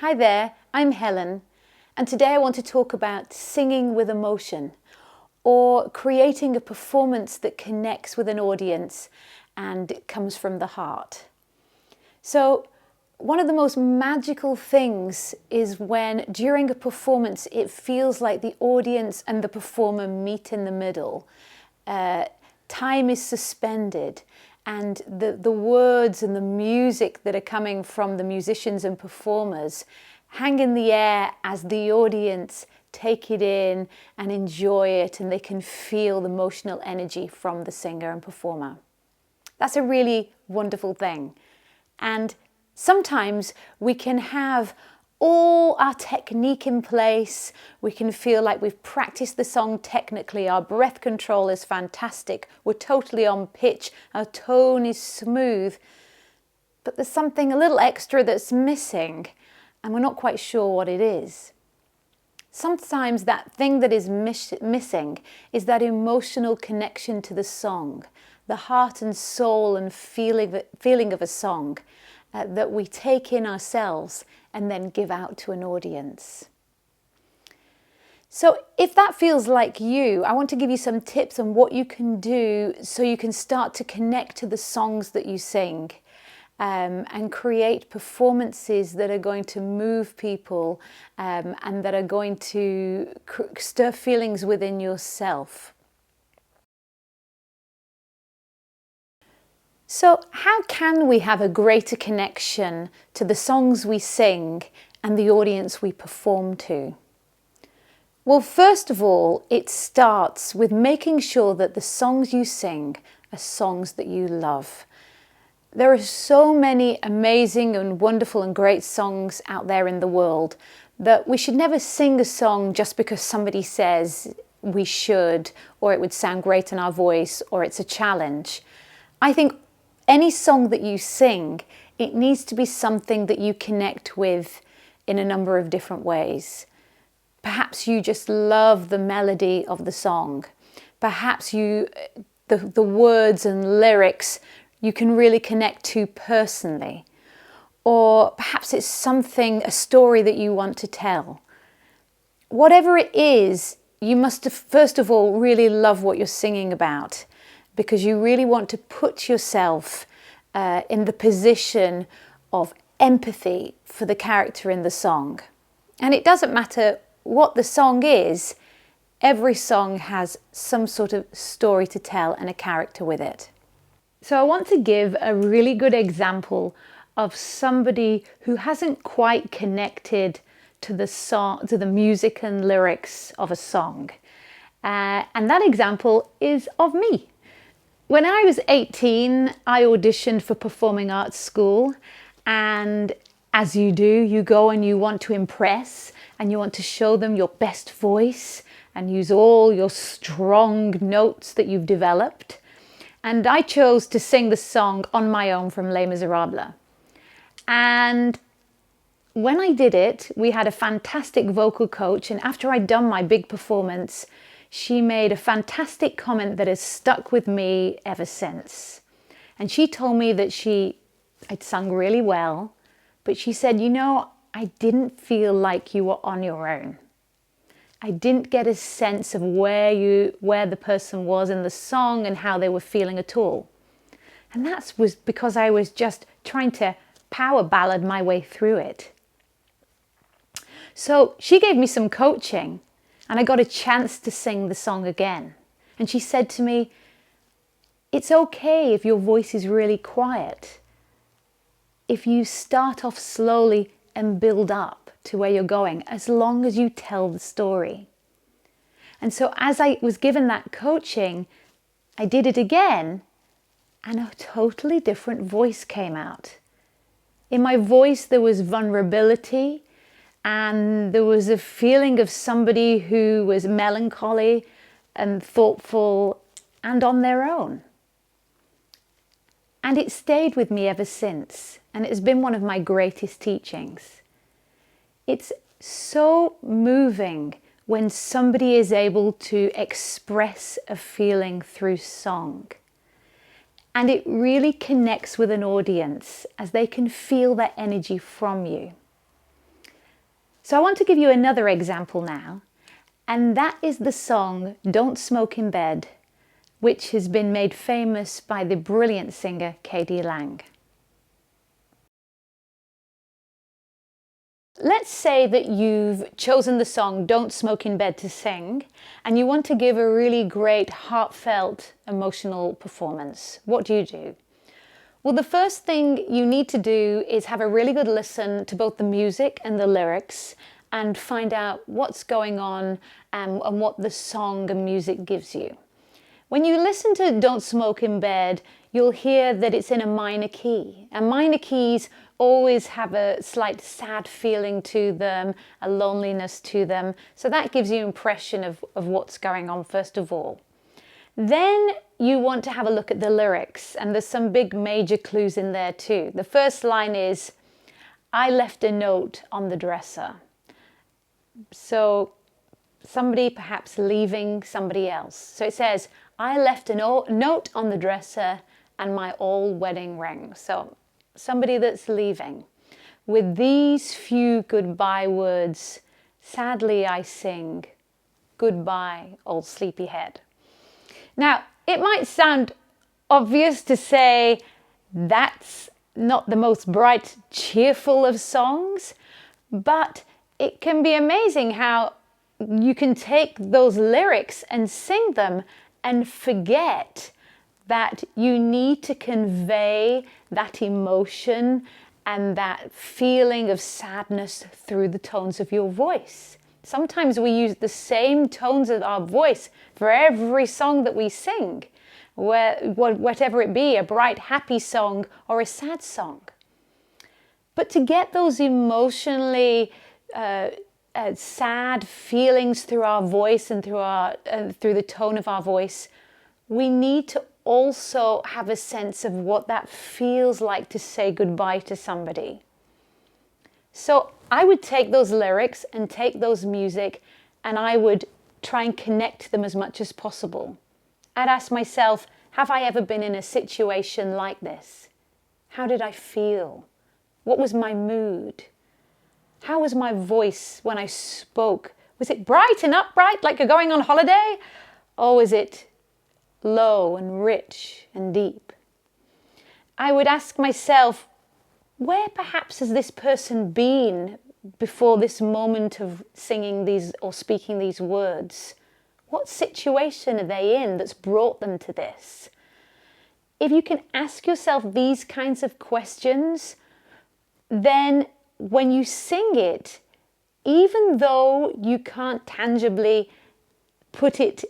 Hi there, I'm Helen, and today I want to talk about singing with emotion, or creating a performance that connects with an audience and comes from the heart. So, one of the most magical things is when during a performance it feels like the audience and the performer meet in the middle. Time is suspended, and the words and the music that are coming from the musicians and performers hang in the air as the audience take it in and enjoy it, and they can feel the emotional energy from the singer and performer. That's a really wonderful thing. And sometimes we can have all our technique in place. We can feel like we've practiced the song technically. Our breath control is fantastic. We're totally on pitch. Our tone is smooth. But there's something a little extra that's missing, and we're not quite sure what it is. Sometimes that thing that is missing is that emotional connection to the song, the heart and soul and feeling of a song that we take in ourselves and then give out to an audience. So if that feels like you, I want to give you some tips on what you can do so you can start to connect to the songs that you sing, and create performances that are going to move people, and that are going to stir feelings within yourself. So how can we have a greater connection to the songs we sing and the audience we perform to? Well, first of all, it starts with making sure that the songs you sing are songs that you love. There are so many amazing and wonderful and great songs out there in the world that we should never sing a song just because somebody says we should, or it would sound great in our voice, or it's a challenge. I think any song that you sing, it needs to be something that you connect with in a number of different ways. Perhaps you just love the melody of the song. Perhaps the words and lyrics you can really connect to personally. Or perhaps it's something, a story that you want to tell. Whatever it is, you must first of all really love what you're singing about, because you really want to put yourself in the position of empathy for the character in the song. And it doesn't matter what the song is, every song has some sort of story to tell and a character with it. So I want to give a really good example of somebody who hasn't quite connected to the song, to the music and lyrics of a song. And that example is of me. When I was 18, I auditioned for performing arts school, and as you do, you go and you want to impress and you want to show them your best voice and use all your strong notes that you've developed. And I chose to sing the song on my own from Les Miserables. And when I did it, we had a fantastic vocal coach, and after I'd done my big performance, she made a fantastic comment that has stuck with me ever since. And she told me that I'd sung really well, but she said, I didn't feel like you were on your own. I didn't get a sense of where the person was in the song and how they were feeling at all. And that was because I was just trying to power ballad my way through it. So she gave me some coaching, and I got a chance to sing the song again. And she said to me, it's okay if your voice is really quiet. If you start off slowly and build up to where you're going, as long as you tell the story. And so as I was given that coaching, I did it again, and a totally different voice came out. In my voice, there was vulnerability, and there was a feeling of somebody who was melancholy and thoughtful and on their own. And it stayed with me ever since, and it has been one of my greatest teachings. It's so moving when somebody is able to express a feeling through song. And it really connects with an audience as they can feel that energy from you. So I want to give you another example now, and that is the song Don't Smoke in Bed, which has been made famous by the brilliant singer K.D. Lang. Let's say that you've chosen the song Don't Smoke in Bed to sing, and you want to give a really great, heartfelt, emotional performance. What do? Well, the first thing you need to do is have a really good listen to both the music and the lyrics and find out what's going on and what the song and music gives you. When you listen to Don't Smoke in Bed, you'll hear that it's in a minor key. And minor keys always have a slight sad feeling to them, a loneliness to them. So that gives you an impression of what's going on first of all. Then you want to have a look at the lyrics, and there's some big major clues in there too. The first line is, I left a note on the dresser. So somebody perhaps leaving somebody else. So it says, I left a note on the dresser and my old wedding ring. So somebody that's leaving. With these few goodbye words, sadly I sing, goodbye, old sleepyhead. Now, it might sound obvious to say that's not the most bright, cheerful of songs, but it can be amazing how you can take those lyrics and sing them and forget that you need to convey that emotion and that feeling of sadness through the tones of your voice. Sometimes we use the same tones of our voice for every song that we sing, whatever it be, a bright, happy song or a sad song. But to get those emotionally sad feelings through our voice and through the tone of our voice, we need to also have a sense of what that feels like to say goodbye to somebody. So I would take those lyrics and take those music and I would try and connect them as much as possible. I'd ask myself, have I ever been in a situation like this? How did I feel? What was my mood? How was my voice when I spoke? Was it bright and upright like you're going on holiday? Or was it low and rich and deep? I would ask myself, where perhaps has this person been before this moment of singing these or speaking these words? What situation are they in that's brought them to this? If you can ask yourself these kinds of questions, then when you sing it, even though you can't tangibly put it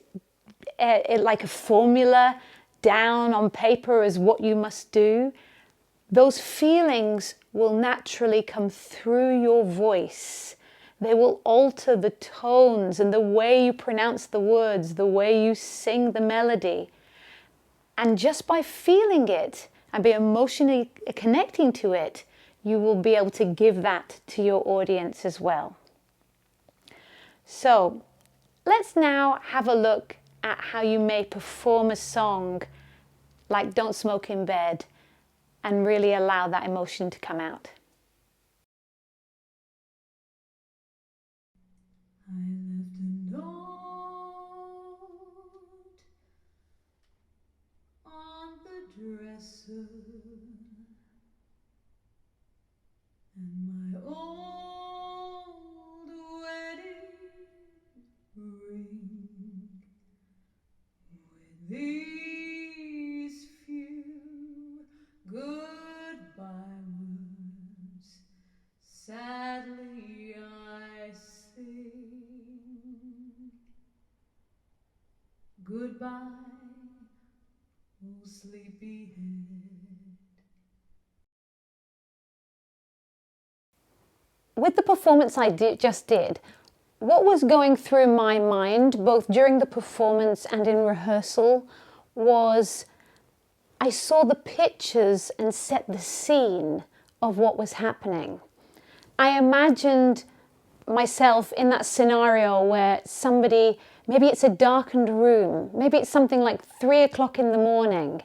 like a formula down on paper as what you must do, those feelings will naturally come through your voice. They will alter the tones and the way you pronounce the words, the way you sing the melody. And just by feeling it and be emotionally connecting to it, you will be able to give that to your audience as well. So let's now have a look at how you may perform a song like Don't Smoke in Bed and really allow that emotion to come out. I left a note on the dresser and my old wedding ring with these few goodbye words. Sadly I sing, goodbye, old sleepyhead. With the performance I just did, what was going through my mind, both during the performance and in rehearsal, was I saw the pictures and set the scene of what was happening. I imagined myself in that scenario where somebody, maybe it's a darkened room, maybe it's something like 3 o'clock in the morning,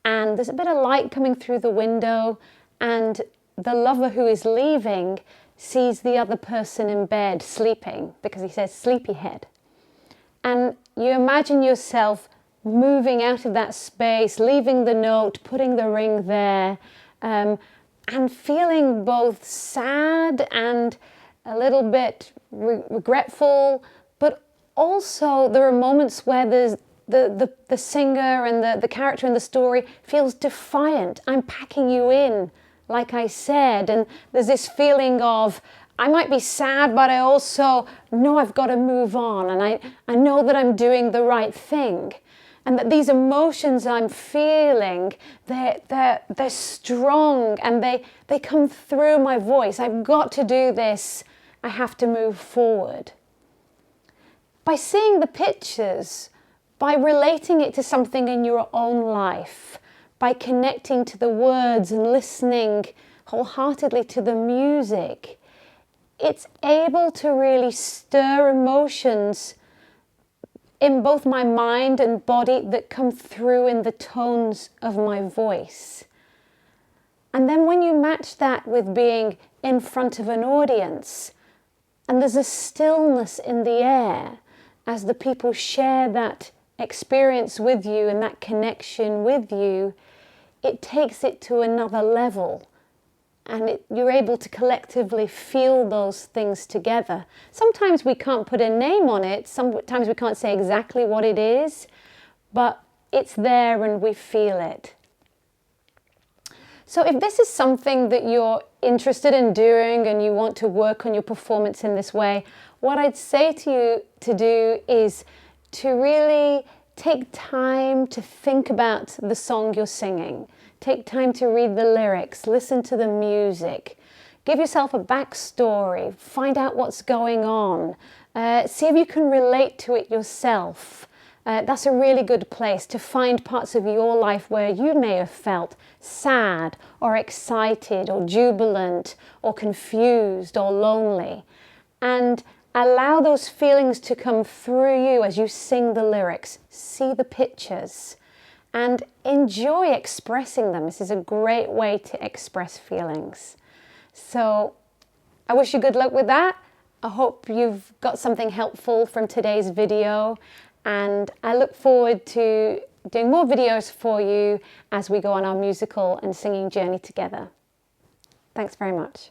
and there's a bit of light coming through the window, and the lover who is leaving sees the other person in bed sleeping, because he says sleepyhead. And you imagine yourself moving out of that space, leaving the note, putting the ring there, and feeling both sad and a little bit regretful, but also there are moments where there's the singer and the character in the story feels defiant. I'm packing you in, like I said, and there's this feeling of, I might be sad, but I also know I've got to move on, and I know that I'm doing the right thing, and that these emotions I'm feeling, they're strong, and they come through my voice. I've got to do this. I have to move forward. By seeing the pictures, by relating it to something in your own life, by connecting to the words and listening wholeheartedly to the music, it's able to really stir emotions in both my mind and body that come through in the tones of my voice. And then when you match that with being in front of an audience, and there's a stillness in the air as the people share that experience with you and that connection with you, it takes it to another level. And you're able to collectively feel those things together. Sometimes we can't put a name on it. Sometimes we can't say exactly what it is, but it's there and we feel it. So if this is something that you're interested in doing and you want to work on your performance in this way, what I'd say to you to do is to really take time to think about the song you're singing. Take time to read the lyrics, listen to the music, give yourself a backstory, find out what's going on, see if you can relate to it yourself. That's a really good place to find parts of your life where you may have felt sad or excited or jubilant or confused or lonely. And allow those feelings to come through you as you sing the lyrics, see the pictures, and enjoy expressing them. This is a great way to express feelings. So I wish you good luck with that. I hope you've got something helpful from today's video, and I look forward to doing more videos for you as we go on our musical and singing journey together. Thanks very much.